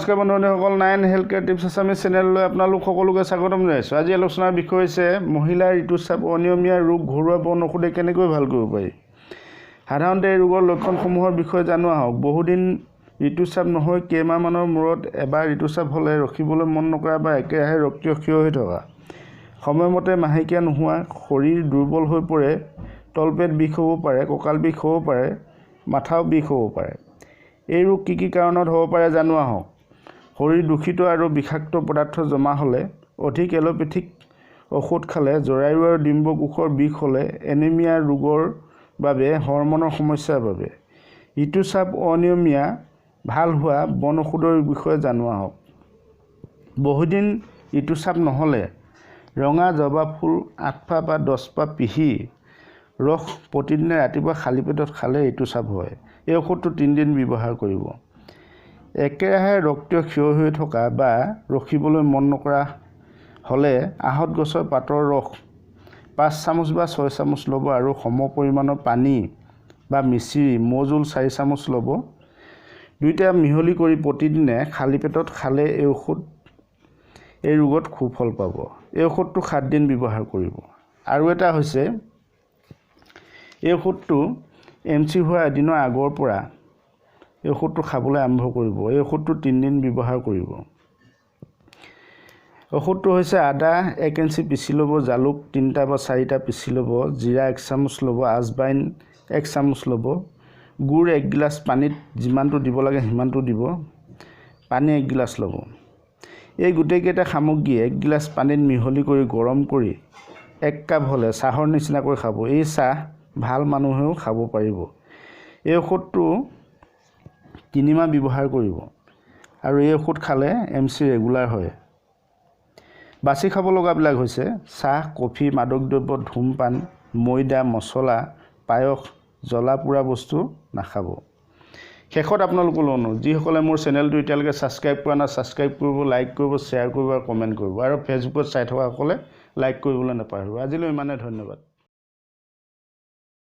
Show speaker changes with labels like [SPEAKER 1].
[SPEAKER 1] নমস্কাৰ বন্ধুসকল, nine health care tips Assamese চেনেললৈ আপোনালোক সকলোকে স্বাগতম জনাইছোঁ। আজি আলোচনাৰ বিষয় হৈছে মহিলাৰ ঋতুস্ৰাৱ অনিয়মীয়া ৰোগ ঘৰুৱা বন ঔষধে কেনেকৈ ভাল কৰিব পাৰি। সাধাৰণতে এই ৰোগৰ লক্ষণসমূহৰ বিষয়ে জানো আহক। বহুদিন ঋতুস্ৰাৱ নহয়, কেইমাহমানৰ মূৰত এবাৰ ঋতুস্ৰাৱ হ'লে ৰখিবলৈ মন নকৰা বা একেৰাহে ৰক্তীয় ক্ষয় হৈ থকা, সময়মতে মাহেকীয়া নোহোৱা, শৰীৰ দুৰ্বল হৈ পৰে, তলপেট বিষ হ'ব পাৰে, কঁকাল বিষ হ'ব পাৰে, মাথাও বিষ হ'ব পাৰে। এই ৰোগ কি কাৰণত হ'ব পাৰে জানো আহক। শৰীৰ দূষিত আৰু বিষাক্ত পদাৰ্থ জমা হ'লে, অধিক এলোপেথিক ঔষধ খালে, জৰায়ু আৰু ডিম্বকোষৰ বিষ হ'লে, এনিমিয়া ৰোগৰ বাবে, হৰমনৰ সমস্যাৰ বাবে। ঋতুস্ৰাৱ অনিয়মীয়া ভাল হোৱা বন ঔষধৰ বিষয়ে জানো আহক। বহুদিন ঋতুস্ৰাৱ নহ'লে ৰঙা জবা ফুল 8 বা 10 পিহি ৰস প্ৰতিদিনে ৰাতিপুৱা খালী পেটত খালে ঋতুস্ৰাৱ হয়। এই ঔষধটো 3 দিন ব্যৱহাৰ কৰিব। একেৰাহে ৰক্তীয় ক্ষয় হৈ থকা বা ৰখিবলৈ মন নকৰা হ'লে আহঁত গছৰ পাতৰ ৰস 5 চামুচ বা 6 চামুচ ল'ব আৰু সম পৰিমাণৰ পানী বা মিচিৰি মৌজোল 4 চামুচ ল'ব। দুইটা মিহলি কৰি প্ৰতিদিনে খালী পেটত খালে এই ৰোগত সুফল পাব। এই ঔষধটো 7 দিন ব্যৱহাৰ কৰিব। আৰু এটা হৈছে, এই ঔষধটো MC হোৱা এদিনৰ আগৰ পৰা এই ঔষধটো খাবলৈ আৰম্ভ কৰিব। এই ঔষধটো 3 দিন ব্যৱহাৰ কৰিব। ঔষধটো হৈছে আদা 1 ইঞ্চি পিচি ল'ব, জালুক 3টা বা 4টা পিচি ল'ব, জিৰা 1 চামুচ ল'ব, আজবাইন 1 চামুচ ল'ব, গুড় 1 গিলাচ, পানীত যিমানটো দিব লাগে সিমানটো দিব, পানী 1 গিলাচ ল'ব। এই গোটেইকেইটা সামগ্ৰী 1 গিলাচ পানীত মিহলি কৰি গৰম কৰি 1 কাপ হ'লে চাহৰ নিচিনাকৈ খাব। এই চাহ ভাল মানুহেও খাব পাৰিব। এই ঔষধটো 3 মাহ ব্যৱহাৰ কৰিব আৰু এই ঔষধ খালে MC ৰেগুলাৰ হয়। বাছি খাব লগাবিলাক হৈছে চাহ, কফি, মাদক দ্ৰব্য, ধূমপান, ময়দা, মছলা, পায়স, জ্বলা পোৰা বস্তু নাখাব। শেষত আপোনালোকলৈ অনুৰোধ, যিসকলে মোৰ চেনেলটো এতিয়ালৈকে ছাবস্ক্ৰাইব কৰা নাই, ছাবস্ক্ৰাইব কৰিব, লাইক কৰিব, শ্বেয়াৰ কৰিব আৰু কমেণ্ট কৰিব। আৰু ফেচবুকত চাই থকাসকলে লাইক কৰিবলৈ নাপাহৰিব। আজিলৈ ইমানে, ধন্যবাদ।